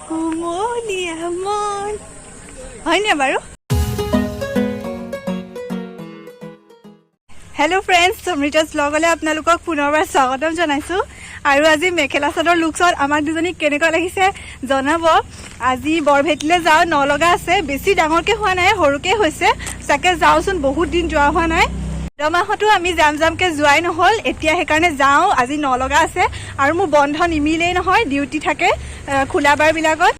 কুমলীয়া মন হয়নে বাৰু? হেল্ল' ফ্ৰেণ্ডছ, সমৃতাজ ব্লগলৈ আপোনালোকক পুনৰবাৰ স্বাগতম জনাইছোঁ। আৰু আজি মেখেলা চাদৰ লুকছত আমাক দুজনীক কেনেকুৱা লাগিছে জনাব। আজি বৰভেটিলৈ যাওঁ, নলগা আছে, বেছি ডাঙৰকৈ হোৱা নাই, সৰুকৈ হৈছে। চাগে যাওঁচোন, বহুত দিন যোৱা হোৱা নাই। মাহতো আমি যামকৈ যোৱাই নহ'ল, এতিয়া সেইকাৰণে যাওঁ। আজি নলগা আছে আৰু মোৰ বন্ধ নিমিলেই নহয়, ডিউটি থাকে খোলা বাৰবিলাকত।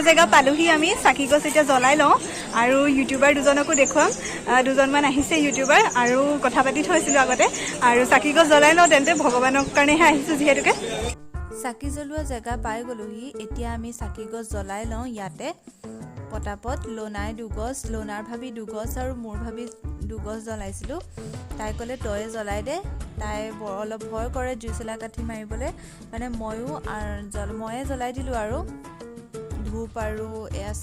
জেগা পালোহি আমি। চাকি গছ এতিয়া জ্বলাই লওঁ আৰু ইউটিউবাৰ দুজনকো দেখুৱাম। দুজনমান আহিছে ইউটিউবাৰ আৰু কথা পাতি থৈছিলোঁ আগতে। আৰু চাকি গছ জ্বলাই লওঁ, তেন্তে ভগৱানৰ কাৰণেহে আহিছোঁ যিহেতুকে। চাকি জ্বলোৱা জেগা পাই গ'লোহি। এতিয়া আমি চাকি গছ জ্বলাই লওঁ ইয়াতে পটাপট। লোনাই দুগছ, লোনাৰ ভাবি দুগছ আৰু মোৰ ভাবি দুগছ জ্বলাইছিলোঁ। তাই ক'লে তয়ে জ্বলাই দে। তাই অলপ ভয় কৰে জুই চলা কাঠি মাৰিবলৈ, মানে ময়ে জ্বলাই দিলোঁ আৰু ধূপ আৰু এয়া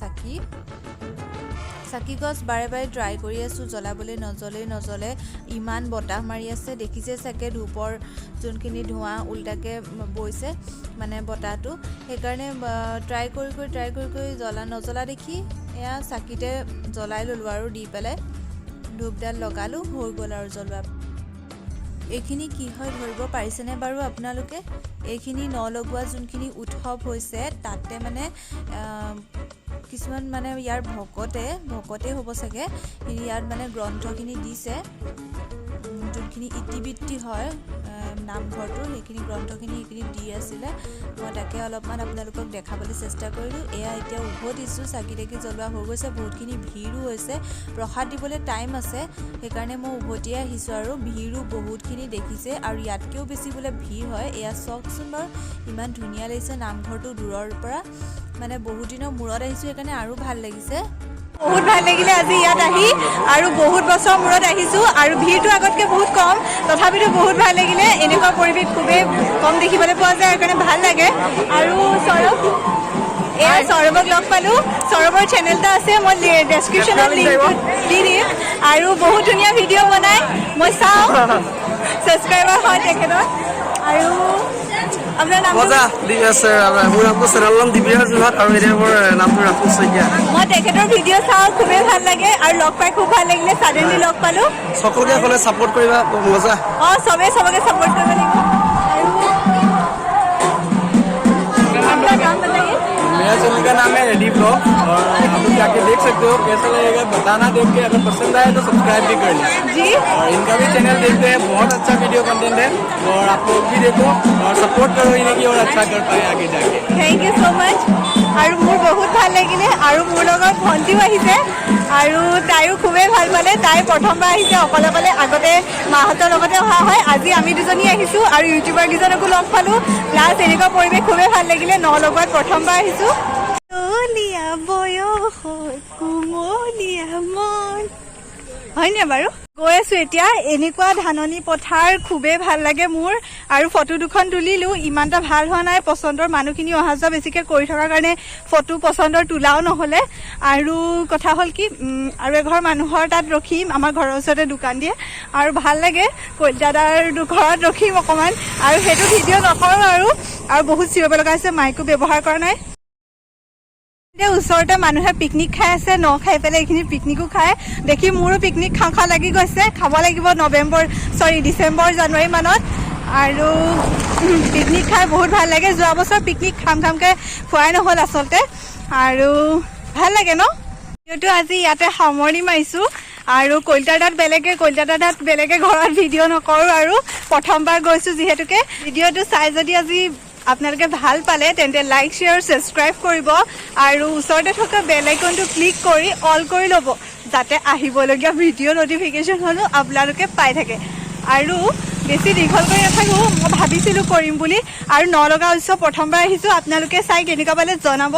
চাকি গছ বাৰে বাৰে ট্ৰাই কৰি আছোঁ জ্বলাবলৈ, নজ্বলে। ইমান বতাহ মাৰি আছে, দেখিছে চাগে ধূপৰ যোনখিনি ধোঁৱা উল্টাকৈ বৈছে মানে বতাহটো। সেইকাৰণে ট্ৰাই কৰি নজ্বলা দেখি এয়া চাকিতে জ্বলাই ল'লোঁ আৰু দি পেলাই ধূপডাল লগালোঁ, হৈ গ'ল আৰু জ্বলোৱা। এইখিনি কি হয় ধৰিব পাৰিছেনে বাৰু আপোনালোকে? এইখিনি নলগোৱা যোনখিনি উৎসৱ হৈছে, তাতে মানে কিছুমান মানে ইয়াৰ ভকতে হ'ব চাগে, ইয়াত মানে গ্ৰন্থখিনি দিছে, যোনখিনি ইতিবৃত্তি হয় নামঘৰটোৰ, সেইখিনি গ্ৰন্থখিনি দি আছিলে। মই তাকে অলপমান আপোনালোকক দেখাবলৈ চেষ্টা কৰিলোঁ। এয়া এতিয়া উভতিছোঁ, চাকি তাকি জ্বলোৱা হৈ গৈছে, বহুতখিনি ভিৰো হৈছে, প্ৰসাদ দিবলৈ টাইম আছে, সেইকাৰণে মই উভতিয়ে আহিছোঁ। আৰু ভিৰো বহুতখিনি দেখিছে, আৰু ইয়াতকৈও বেছি বোলে ভিৰ হয়। এয়া চাওকচোন বাৰু, ইমান ধুনীয়া লাগিছে নামঘৰটো দূৰৰ পৰা, মানে বহুত দিনৰ মূৰত আহিছোঁ, সেইকাৰণে আৰু ভাল লাগিছে। বহুত ভাল লাগিলে আজি ইয়াত আহি, আৰু বহুত বছৰ মূৰত আহিছোঁ, আৰু ভিৰটো আগতকৈ বহুত কম, তথাপিতো বহুত ভাল লাগিলে। এনেকুৱা পৰিৱেশ খুবেই কম দেখিবলৈ পোৱা যায়, সেইকাৰণে ভাল লাগে। আৰু সৌৰভক লগ পালোঁ। সৌৰভৰ চেনেল এটা আছে, মই ডেছক্ৰিপশ্যনত লিংকটো দি দিম। আৰু বহুত ধুনীয়া ভিডিঅ' বনাই, মই চাওঁ, ছাবস্ক্ৰাইবাৰ হয় তেখেতৰ। আৰু আপোনাৰ নাম? মোৰ নামটো চেনেলৰ দিব্যাৰ যোৰহাট, আৰু এতিয়া মোৰ নামটো ৰাহুল শইকীয়া। মই তেখেতৰ ভিডিঅ' চাওঁ, খুবেই ভাল লাগে, আৰু লগ পাই খুব ভাল লাগিলে। ছাডেনলি লগ পালোঁ। সকলোকে ক'লে ছাপোৰ্ট কৰিবা, মজা। চবেই চবকে ছাপোৰ্ট কৰিব লাগিব। मेरा चैनल का नाम है रेडी ब्लॉग और अभी जाके देख सकते हो कैसा लगेगा, बताना देख के। अगर पसंद आए तो सब्सक्राइब भी कर लें। जी और इनका भी चैनल देखते हैं, बहुत अच्छा वीडियो कंटेंट है, और आप लोग भी देखो और सपोर्ट करो इन्हें कि और अच्छा कर पाए आगे जाके। থেংক ইউ ছ' মাছ। আৰু মোৰ বহুত ভাল লাগিলে, আৰু মোৰ লগত ভণ্টিও আহিছে, আৰু তাইও খুবেই ভাল পালে। তাই প্ৰথমবাৰ আহিছে অকলে অকলে, আগতে মাহঁতৰ লগতে অহা হয়। আজি আমি দুজনী আহিছোঁ আৰু ইউটিউবাৰ কেইজনকো লগ পালোঁ, প্লাছ এনেকুৱা পৰিৱেশ খুবেই ভাল লাগিলে। নলগোৱাত প্ৰথমবাৰ আহিছোঁ। কুমলীয়া বয়সত কুমলীয়া মন, হয়নে বাৰু? গৈ আছো এতিয়া। এনেকুৱা ধাননি পথাৰ খুবেই ভাল লাগে মোৰ, আৰু ফটো দুখন তুলিলোঁ। ইমান এটা ভাল হোৱা নাই, পচন্দৰ মানুহখিনি অহা যোৱা বেছিকৈ কৰি থকাৰ কাৰণে ফটো পচন্দৰ তোলাও নহ'লে। আৰু কথা হ'ল কি, আৰু এঘৰ মানুহৰ তাত ৰখিম, আমাৰ ঘৰৰ ওচৰতে দোকান দিয়ে, আৰু ভাল লাগে। কলিতাদাৰ ঘৰত ৰখিম অকণমান, আৰু সেইটো ভিডিঅ' নকৰোঁ আৰু বহুত চিঞৰিব লগা হৈছে, মাইকো ব্যৱহাৰ কৰা নাই। ওচৰতে মানুহে পিকনিক খাই আছে, ন খাই পেলাই এইখিনি পিকনিকো খায় দেখি মোৰো পিকনিক খাওঁ খাওঁ লাগি গৈছে। খাব লাগিব ডিচেম্বৰ জানুৱাৰী মানত। আৰু পিকনিক খাই বহুত ভাল লাগে। যোৱা বছৰ পিকনিক খামকৈ খোৱাই নহ'ল আচলতে, আৰু ভাল লাগে ন। ভিডিঅ'টো আজি ইয়াতে সামৰণি মাৰিছোঁ, আৰু কলিতাদাত বেলেগে ঘৰত ভিডিঅ' নকৰোঁ, আৰু প্ৰথমবাৰ গৈছোঁ যিহেতুকে। ভিডিঅ'টো চাই যদি আজি আপোনালোকে ভাল পালে তেন্তে লাইক শ্বেয়াৰ ছাবস্ক্ৰাইব কৰিব, আৰু ওচৰতে থকা বেল আইকনটো ক্লিক কৰি অল কৰি ল'ব, যাতে আহিবলগীয়া ভিডিঅ' নটিফিকেশ্যন হ'লেও আপোনালোকে পাই থাকে। আৰু বেছি দীঘল কৰি নাথাকোঁ, মই ভাবিছিলোঁ কৰিম বুলি। আৰু নলগা উৎসৱ প্ৰথমবাৰ আহিছোঁ, আপোনালোকে চাই কেনেকুৱা পালে জনাব।